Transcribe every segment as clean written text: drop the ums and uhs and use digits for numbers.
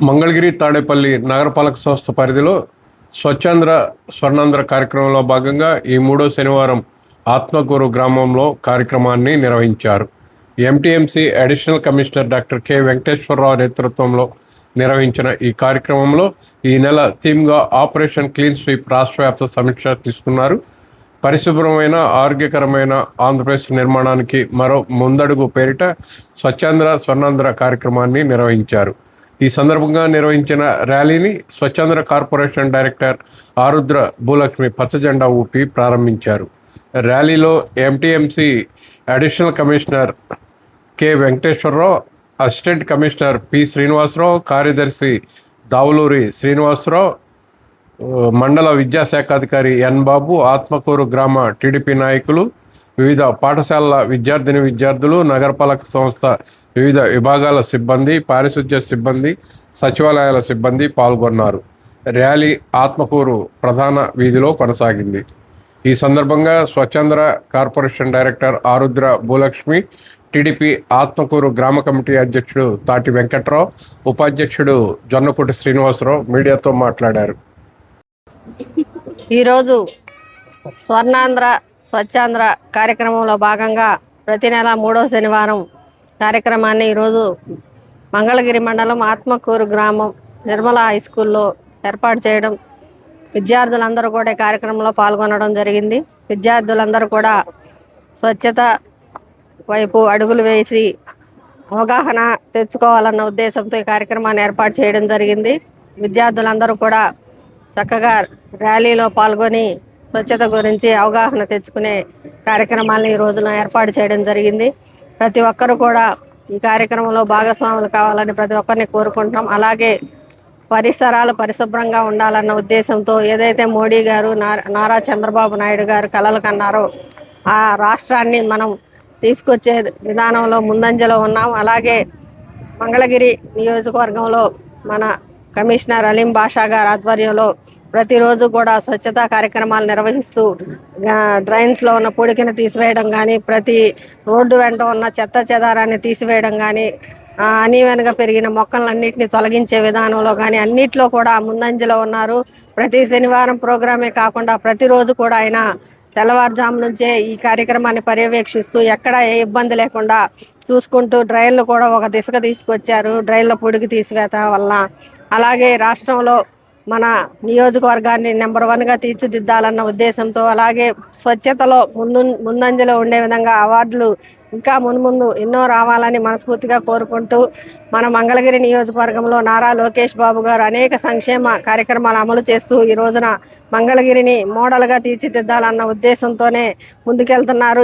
మంగళగిరి తాడేపల్లి నగరపాలక సంస్థ పరిధిలో స్వచ్ఛాంధ్ర స్వర్ణాంధ్ర కార్యక్రమంలో భాగంగా ఈ మూడో శనివారం ఆత్మకూరు గ్రామంలో కార్యక్రమాన్ని నిర్వహించారు. MTMC additional commissioner doctor K Venkateswararao నేతృత్వంలో నిర్వహించిన ఈ కార్యక్రమంలో ఈ నెల థీమ్గా ఆపరేషన్ క్లీన్ స్వీప్ రాష్ట్రవ్యాప్త సమీక్ష తీసుకున్నారు. పరిశుభ్రమైన ఆరోగ్యకరమైన ఆంధ్రప్రదేశ్ నిర్మాణానికి మరో ముందడుగు పేరిట స్వచ్ఛాంధ్ర స్వర్ణాంధ్ర కార్యక్రమాన్ని నిర్వహించారు. ఈ సందర్భంగా నిర్వహించిన ర్యాలీని స్వచ్ఛాంధ్ర కార్పొరేషన్ డైరెక్టర్ ఆరుద్ర భూలక్ష్మి పచ్చజెండా ఊపి ప్రారంభించారు. ర్యాలీలో MTMC additional commissioner K Venkateswararao, assistant commissioner P Srinivasarao, కార్యదర్శి దావులూరి శ్రీనివాసరావు, మండల విద్యాశాఖాధికారి ఎన్ బాబు, ఆత్మకూరు గ్రామ టీడీపీ నాయకులు, వివిధ పాఠశాలల విద్యార్థులు, నగరపాలక సంస్థ వివిధ విభాగాల సిబ్బంది, పారిశుధ్య సిబ్బంది, సచివాలయాల సిబ్బంది పాల్గొన్నారు. ర్యాలీ ఆత్మకూరు ప్రధాన వీధిలో కొనసాగింది. ఈ సందర్భంగా Swachhandhra corporation director Arudra Bhulakshmi, TDP Atmakur గ్రామ కమిటీ అధ్యక్షుడు తాటి వెంకట్రావు, ఉపాధ్యక్షుడు జొన్నకుటి శ్రీనివాసరావు మీడియాతో మాట్లాడారు. ఈరోజు స్వర్ణాంధ్ర స్వచ్ఛాంధ్ర కార్యక్రమంలో భాగంగా ప్రతి నెల మూడో శనివారం కార్యక్రమాన్ని ఈరోజు మంగళగిరి మండలం ఆత్మకూరు గ్రామం నిర్మల హై స్కూల్లో ఏర్పాటు చేయడం, విద్యార్థులందరూ కూడా ఈ కార్యక్రమంలో పాల్గొనడం జరిగింది. విద్యార్థులందరూ కూడా స్వచ్ఛత వైపు అడుగులు వేసి అవగాహన తెచ్చుకోవాలన్న ఉద్దేశంతో ఈ కార్యక్రమాన్ని ఏర్పాటు చేయడం జరిగింది. విద్యార్థులందరూ కూడా చక్కగా ర్యాలీలో పాల్గొని స్వచ్ఛత గురించి అవగాహన తెచ్చుకునే కార్యక్రమాలను ఈ రోజున ఏర్పాటు చేయడం జరిగింది. ప్రతి ఒక్కరు కూడా ఈ కార్యక్రమంలో భాగస్వాములు కావాలని ప్రతి ఒక్కరిని కోరుకుంటున్నాం. అలాగే పరిసరాలు పరిశుభ్రంగా ఉండాలన్న ఉద్దేశంతో ఏదైతే మోడీ గారు నారా చంద్రబాబు నాయుడు గారు కలలు కన్నారో ఆ రాష్ట్రాన్ని మనం తీసుకొచ్చే విధానంలో ముందంజలో ఉన్నాం. అలాగే మంగళగిరి నియోజకవర్గంలో మన కమిషనర్ అలీం బాషా గారి ఆధ్వర్యంలో ప్రతిరోజు కూడా స్వచ్ఛతా కార్యక్రమాలు నిర్వహిస్తూ డ్రైన్స్లో ఉన్న పొడికిని తీసివేయడం కానీ, ప్రతి రోడ్డు వెంట ఉన్న చెత్త చెదారాన్ని తీసివేయడం కానీ, అనీవెన్గా పెరిగిన మొక్కలన్నింటినీ తొలగించే విధానంలో కానీ అన్నిట్లో కూడా ముందంజలో ఉన్నారు. ప్రతి శనివారం ప్రోగ్రామే కాకుండా ప్రతిరోజు కూడా ఆయన తెల్లవారుజాము నుంచే ఈ కార్యక్రమాన్ని పర్యవేక్షిస్తూ ఎక్కడా ఏ ఇబ్బంది లేకుండా చూసుకుంటూ డ్రైన్లు కూడా ఒక దిశగా తీసుకొచ్చారు. డ్రైన్ల పొడికి తీసివేత వల్ల అలాగే రాష్ట్రంలో మన నియోజకవర్గాన్ని నెంబర్ 1గా తీర్చిదిద్దాలన్న ఉద్దేశంతో, అలాగే స్వచ్ఛతలో ముందంజలో ఉండే విధంగా అవార్డులు ఇంకా మున్ముందు ఎన్నో రావాలని మనస్ఫూర్తిగా కోరుకుంటూ, మన మంగళగిరి నియోజకవర్గంలో నారా లోకేష్ బాబు గారు అనేక సంక్షేమ కార్యక్రమాలు అమలు చేస్తూ ఈ రోజున మంగళగిరిని మోడల్గా తీర్చిదిద్దాలన్న ఉద్దేశంతోనే ముందుకెళ్తున్నారు.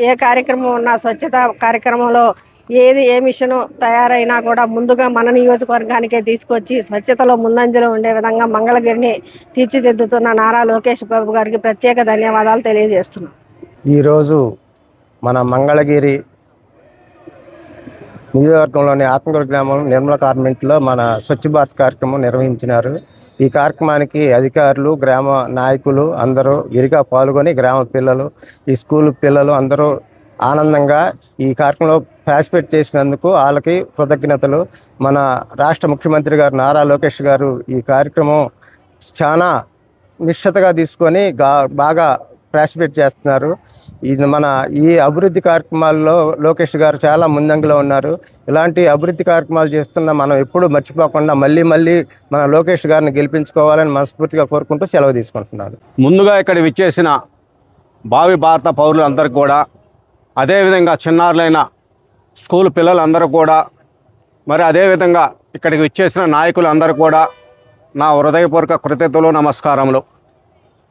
ఏ కార్యక్రమం ఉన్నా స్వచ్ఛత కార్యక్రమంలో ఏ మిషన్ తయారైనా కూడా ముందుగా మన నియోజకవర్గానికే తీసుకొచ్చి స్వచ్ఛతలో ముందంజలో ఉండే విధంగా మంగళగిరిని తీర్చిదిద్దుతున్న నారా లోకేష్ బాబు గారికి ప్రత్యేక ధన్యవాదాలు తెలియజేస్తున్నాం. ఈరోజు మన మంగళగిరి నియోజకవర్గంలోని ఆత్మకూరు గ్రామం నిర్మల కార్మెంట్లో మన స్వచ్ఛ భారత్ కార్యక్రమం నిర్వహించినారు. ఈ కార్యక్రమానికి అధికారులు, గ్రామ నాయకులు అందరూ విరిగా పాల్గొని గ్రామ పిల్లలు, ఈ స్కూల్ పిల్లలు అందరూ ఆనందంగా ఈ కార్యక్రమంలో పార్టిసిపేట్ చేసినందుకు వాళ్ళకి కృతజ్ఞతలు. మన రాష్ట్ర ముఖ్యమంత్రి గారు నారా లోకేష్ గారు ఈ కార్యక్రమం చాలా నిశ్చితగా తీసుకొని బాగా పార్టిసిపేట్ చేస్తున్నారు. ఈ అభివృద్ధి కార్యక్రమాల్లో లోకేష్ గారు చాలా ముందంజలో ఉన్నారు. ఇలాంటి అభివృద్ధి కార్యక్రమాలు చేస్తున్న మనం ఎప్పుడూ మర్చిపోకుండా మళ్ళీ మన లోకేష్ గారిని గెలిపించుకోవాలని మనస్ఫూర్తిగా కోరుకుంటూ సెలవు తీసుకుంటున్నారు. ముందుగా ఇక్కడ విచ్చేసిన భావి భారత పౌరులందరికీ కూడా, అదేవిధంగా చిన్నారులైన స్కూల్ పిల్లలందరూ కూడా, మరి అదేవిధంగా ఇక్కడికి విచ్చేసిన నాయకులందరూ కూడా నా హృదయపూర్వక కృతజ్ఞతలు, నమస్కారములు.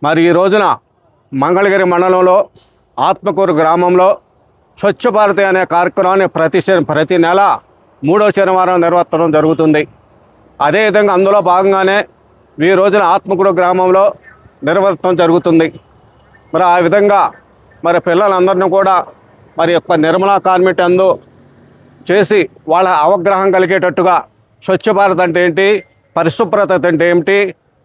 మరి ఈ రోజున మంగళగిరి మండలంలో ఆత్మకూరు గ్రామంలో స్వచ్ఛ భారత్ అనే కార్యక్రమాన్ని ప్రతి నెల మూడో శనివారం నిర్వర్తించడం జరుగుతుంది. అదేవిధంగా అందులో భాగంగానే ఈ రోజున ఆత్మకూరు గ్రామంలో నిర్వర్తించడం జరుగుతుంది. మరి ఆ విధంగా మరి పిల్లలందరినీ కూడా మరి యొక్క నిర్మలా కార్మిట్ అందు చేసి వాళ్ళ అవగాహన కలిగేటట్టుగా స్వచ్ఛ భారత్ అంటే ఏంటి, పరిశుభ్రత అంటే ఏమిటి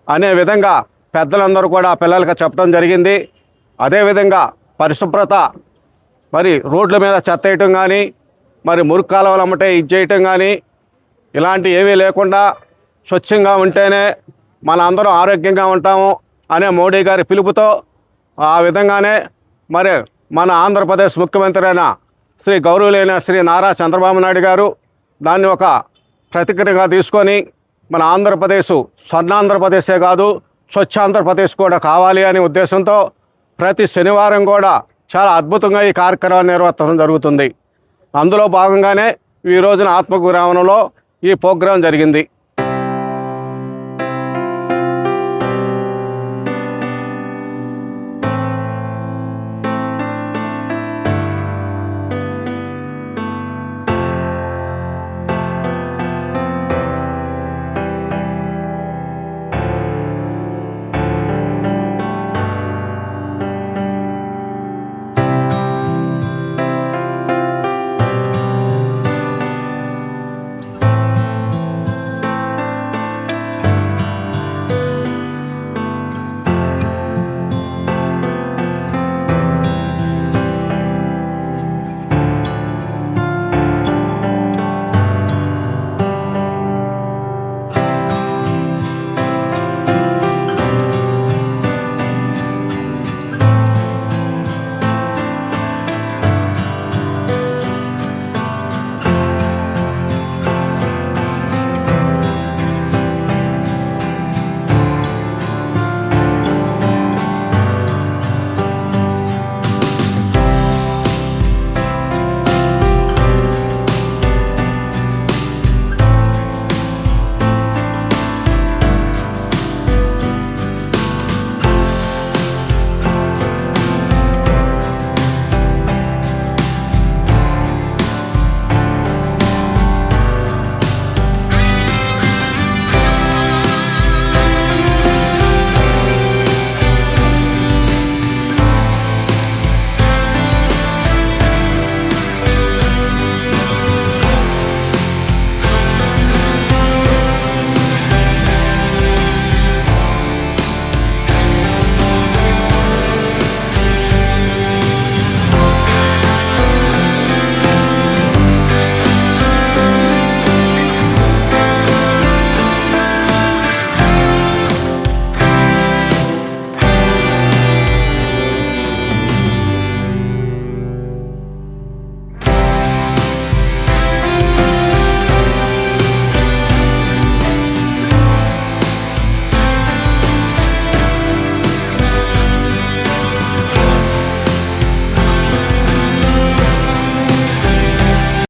అనే విధంగా పెద్దలందరూ కూడా పిల్లలకి చెప్పడం జరిగింది. అదేవిధంగా పరిశుభ్రత మరి రోడ్ల మీద చెత్త వేయటం కానీ, మరి మురుగు కాలువలు అమ్మటే ఇది చేయటం కానీ, ఇలాంటి ఏమీ లేకుండా స్వచ్ఛంగా ఉంటేనే మన అందరం ఆరోగ్యంగా ఉంటాము అనే మోడీ గారి పిలుపుతో ఆ విధంగానే మరి మన ఆంధ్రప్రదేశ్ ముఖ్యమంత్రి అయిన శ్రీ గౌరవులైన శ్రీ నారా చంద్రబాబు నాయుడు గారు దాన్ని ఒక ప్రతిక్రియగా తీసుకొని మన ఆంధ్రప్రదేశ్ స్వర్ణాంధ్రప్రదేశే కాదు స్వచ్ఛాంధ్రప్రదేశ్ కూడా కావాలి అనే ఉద్దేశంతో ప్రతి శనివారం కూడా చాలా అద్భుతంగా ఈ కార్యక్రమాన్ని నిర్వర్తించడం జరుగుతుంది. అందులో భాగంగానే ఈ రోజున ఆత్మకూరు గ్రామంలో ఈ ప్రోగ్రాం జరిగింది.